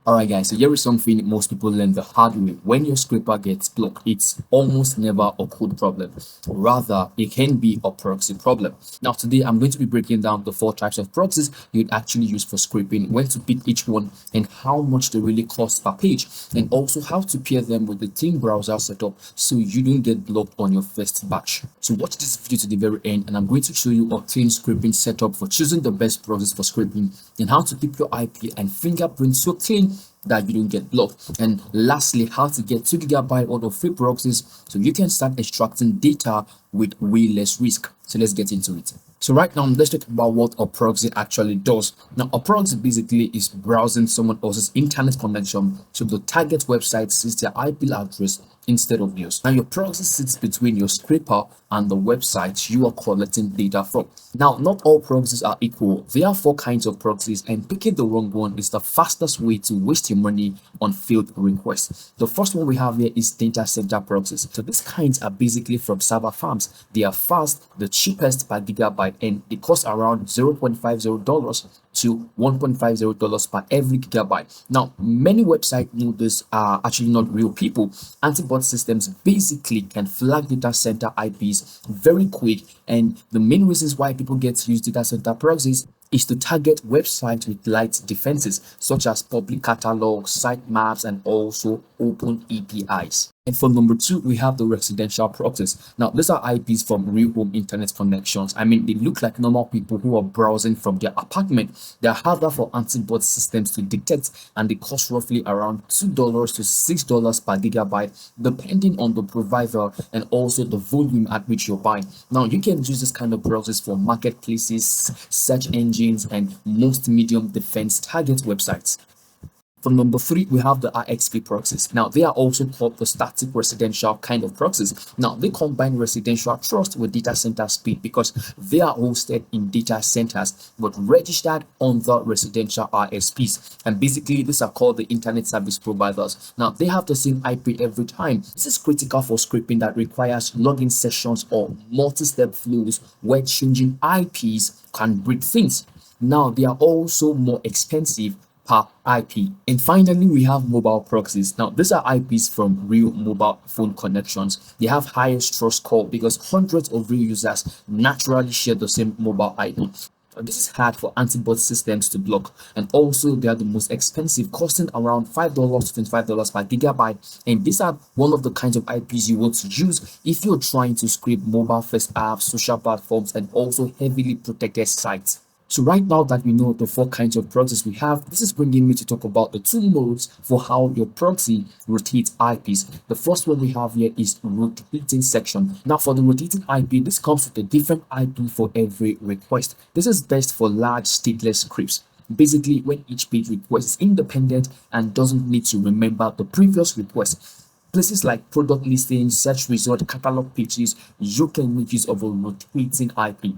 Alright guys, so here is something most people learn the hard way. When your scraper gets blocked, it's almost never a code problem. Rather, it can be a proxy problem. Now today I'm going to be breaking down the 4 types of proxies you'd actually use for scraping, when to pick each one, and how much they really cost per page, and also how to pair them with the theme browser setup so you don't get blocked on your first batch. So watch this video to the very end, and I'm going to show you a theme scraping setup for choosing the best proxies for scraping, and how to keep your IP and fingerprint so clean that you don't get blocked. And lastly, how to get 2 GB worth of free proxies so you can start extracting data with way less risk. So let's get into it. So right now, let's talk about what a proxy actually does. Now, a proxy basically is browsing someone else's internet connection to the target website since their IP address instead of yours. Now, your proxy sits between your scraper and the website you are collecting data from. Now, not all proxies are equal. There are 4 kinds of proxies, and picking the wrong one is the fastest way to waste your money on failed requests. The first one we have here is Datacenter proxies. So these kinds are basically from server farms. They are fast, the cheapest per gigabyte, and they cost around $0.50 to $1.50 per every gigabyte. Now, many websites know this are actually not real people. Anti-bot systems basically can flag data center IPs very quick, and the main reasons why people get to use data center proxies is to target websites with light defenses such as public catalogs, site maps, and also open APIs. And for number 2, we have the residential proxies. Now, these are IPs from real home internet connections. I mean, they look like normal people who are browsing from their apartment. They are harder for anti-bot systems to detect, and they cost roughly around $2 to $6 per gigabyte, depending on the provider and also the volume at which you're buying. Now, you can use this kind of proxies for marketplaces, search engines, and most medium defense target websites. For number 3, we have the RXP proxies. Now, they are also called the static residential kind of proxies. Now, they combine residential trust with data center speed because they are hosted in data centers but registered on the residential RSPs. And basically, these are called the internet service providers. Now, they have the same IP every time. This is critical for scraping that requires login sessions or multi-step flows where changing IPs can break things. Now, they are also more expensive per IP. And finally, we have mobile proxies. Now, these are IPs from real mobile phone connections. They have highest trust score because hundreds of real users naturally share the same mobile IP. This is hard for anti-bot systems to block, and also they are the most expensive, costing around $5 to $25 per gigabyte. And these are one of the kinds of IPs you want to use if you're trying to scrape mobile first apps, social platforms, and also heavily protected sites. So right now that we know the 4 kinds of proxies we have, this is bringing me to talk about the 2 modes for how your proxy rotates IPs. The first one we have here is rotating section. Now for the rotating IP, this comes with a different IP for every request. This is best for large stateless scripts. Basically, when each page request is independent and doesn't need to remember the previous request. Places like product listings, search result, catalog pages, you can make use of a rotating IP.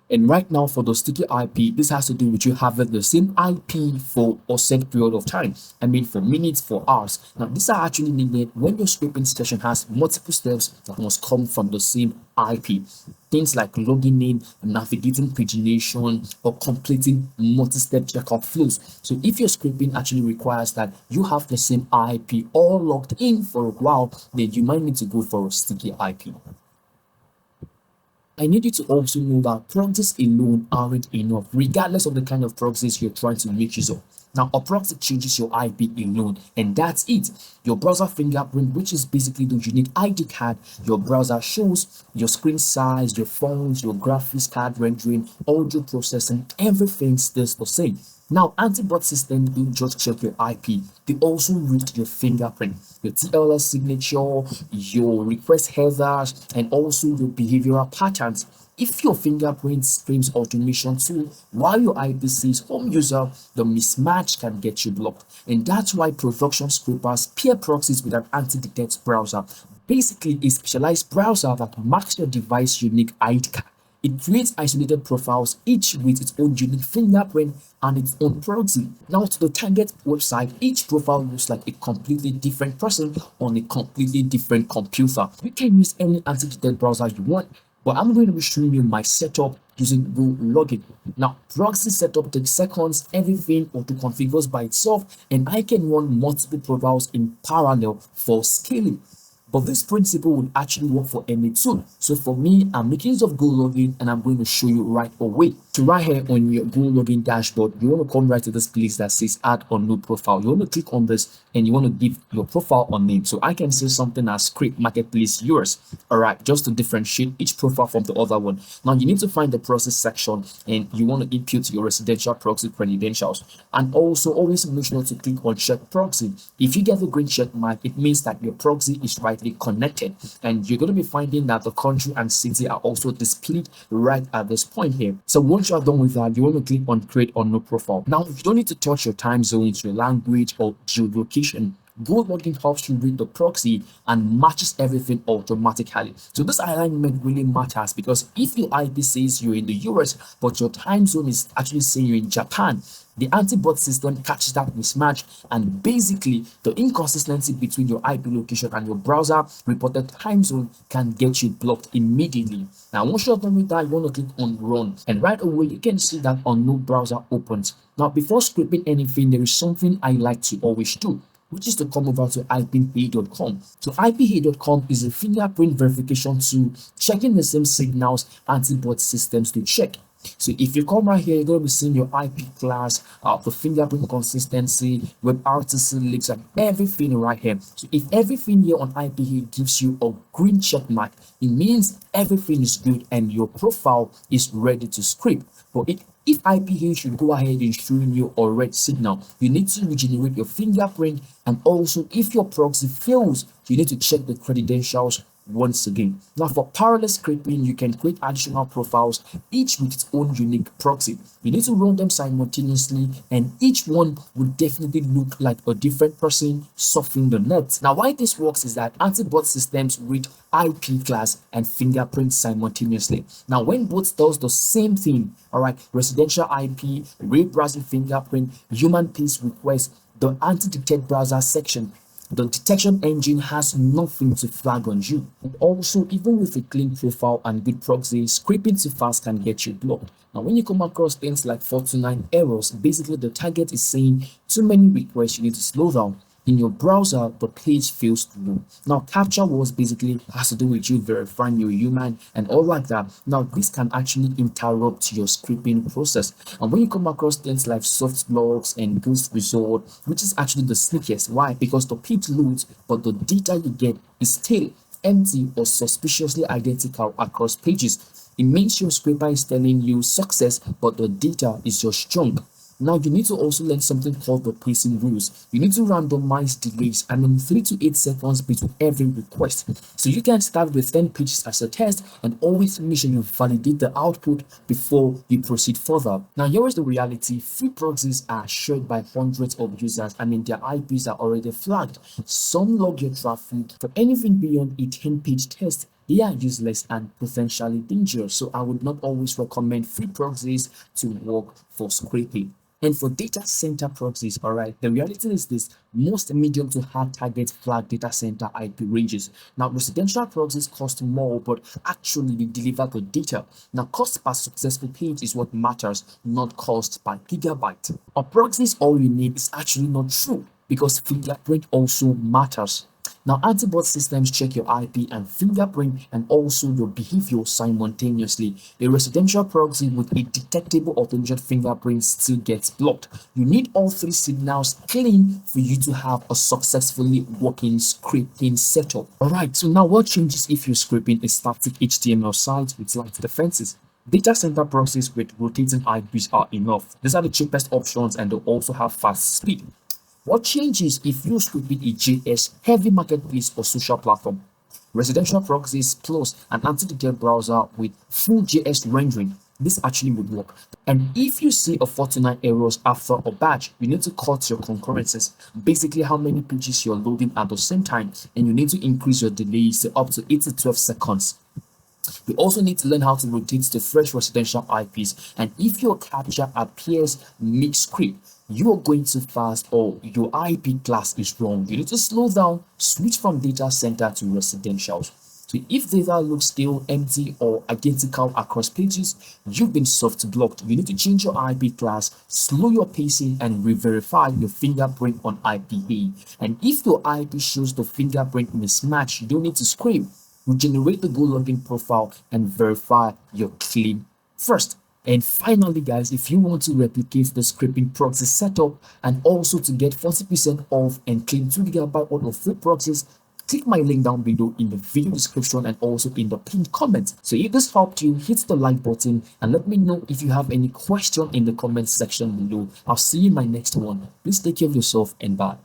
And right now for the sticky IP, this has to do with you having the same IP for a set period of time. I mean, for minutes, for hours. Now, these are actually needed when your scraping session has multiple steps that must come from the same IP. Things like logging in, navigating pagination, or completing multi-step checkout flows. So if your scraping actually requires that you have the same IP all logged in for a while, then you might need to go for a sticky IP. I need you to also know that proxies alone aren't enough, regardless of the kind of proxies you're trying to make use of. Now, a proxy changes your IP alone, and that's it. Your browser fingerprint, which is basically the unique ID card your browser shows, your screen size, your fonts, your graphics card rendering, audio processing, everything stays the same. Now, anti-bot systems don't just check your IP, they also read your fingerprint, your TLS signature, your request headers, and also your behavioral patterns. If your fingerprint screams automation too, while your IP says home user, the mismatch can get you blocked. And that's why production scrapers pair proxies with an anti-detect browser. Basically, a specialized browser that marks your device unique ID card. It creates isolated profiles, each with its own unique fingerprint and its own proxy. Now to the target website, each profile looks like a completely different person on a completely different computer. You can use any anti-detect browser you want. but I'm going to be showing you my setup using GoLogin. Now, proxy setup takes seconds, everything auto configures by itself, and I can run multiple profiles in parallel for scaling. But this principle would actually work for any tool. So for me, I'm making use of GoLogin and I'm going to show you right away. So right here on your GoLogin dashboard, you want to come right to this place that says add or new profile. You want to click on this and you want to give your profile a name. So I can say something as Scrape Marketplace yours. All right, just to differentiate each profile from the other one. Now you need to find the process section and you want to input your residential proxy credentials. And also always make sure to click on check proxy. If you get the green check mark, it means that your proxy is rightly connected, and you're going to be finding that the country and city are also displayed right at this point here. So once you're done with that, you want to click on create or no profile. Now you don't need to touch your time zones, your language, or geolocation. GoLogin helps you read the proxy and matches everything automatically. So this alignment really matters because if your IP says you're in the US but your time zone is actually saying you're in Japan, the anti-bot system catches that mismatch, and basically the inconsistency between your IP location and your browser reported time zone can get you blocked immediately. Now once you're done with that, you want to click on run, and right away you can see that unknown browser opens. Now before scraping anything, there is something I like to always do, which is to come over to IPA.com. So IPA.com is a fingerprint verification tool checking the same signals anti-bot systems to check. So if you come right here, you're going to be seeing your IP class, the fingerprint consistency, WebRTC links, and everything right here. So if everything here on IPA gives you a green check mark, it means everything is good and your profile is ready to scrape. But if IPA should go ahead and show you a red signal, you need to regenerate your fingerprint, and also if your proxy fails, you need to check the credentials once again. Now for parallel scraping, you can create additional profiles, each with its own unique proxy. You need to run them simultaneously, and each one would definitely look like a different person surfing the net. Now why this works is that anti-bot systems read IP class and fingerprint simultaneously. Now when both does the same thing, all right, residential IP, web browsing fingerprint, human piece request, the anti-detect browser section, the detection engine has nothing to flag on you. And also, even with a clean profile and good proxy, scraping too fast can get you blocked. Now, when you come across things like 429 errors, basically the target is saying too many requests, you need to slow down. In your browser, the page fails to load. Now, captcha was basically has to do with you verifying you're human and all like that. Now, this can actually interrupt your scraping process. And when you come across things like soft blocks and ghost result, which is actually the sneakiest. Why? Because the page loads, but the data you get is still empty or suspiciously identical across pages. It means your scraper is telling you success, but the data is just junk. Now you need to also learn something called the pacing rules. You need to randomize delays, I mean 3 to 8 seconds between every request. So you can start with 10 pages as a test and always make sure you validate the output before you proceed further. Now here is the reality. Free proxies are shared by hundreds of users. I mean their IPs are already flagged. Some log your traffic. For anything beyond a 10-page test, they are useless and potentially dangerous. So I would not always recommend free proxies to work for scraping. And for data center proxies, all right, the reality is this: most medium to hard target flag data center IP ranges. Now, residential proxies cost more, but actually they deliver the data. Now, cost per successful page is what matters, not cost per gigabyte. A proxies all you need is actually not true, because fingerprint also matters. Now, anti-bot systems check your IP and fingerprint and also your behavior simultaneously. A residential proxy with a detectable authenticated fingerprint still gets blocked. You need all three signals clean for you to have a successfully working scraping setup. Alright, so now what changes if you're scraping a static HTML site with light defenses? Data center proxies with rotating IPs are enough. These are the cheapest options and they also have fast speed. What changes if you scraping a JS heavy marketplace or social platform? Residential proxies plus an anti-detect browser with full JS rendering. This actually would work. And if you see a 49 errors after a batch, you need to cut your concurrences, basically how many pages you're loading at the same time, and you need to increase your delays up to 8 to 12 seconds. We also need to learn how to rotate the fresh residential IPs, and if your captcha appears mid-script, you are going too fast or your IP class is wrong. You need to slow down, switch from data center to residentials. So if data looks stale, empty, or identical across pages, you've been soft blocked. You need to change your IP class, slow your pacing, and re-verify your fingerprint on IPA. And if your IP shows the fingerprint mismatch, you don't need to scrape. Regenerate the GoLogin profile and verify your claim first. And finally, guys, if you want to replicate the scraping proxy setup and also to get 40% off and claim 2 GB worth of free proxies, click my link down below in the video description and also in the pinned comment. So if this helped you, hit the like button and let me know if you have any question in the comment section below. I'll see you in my next one. Please take care of yourself and bye.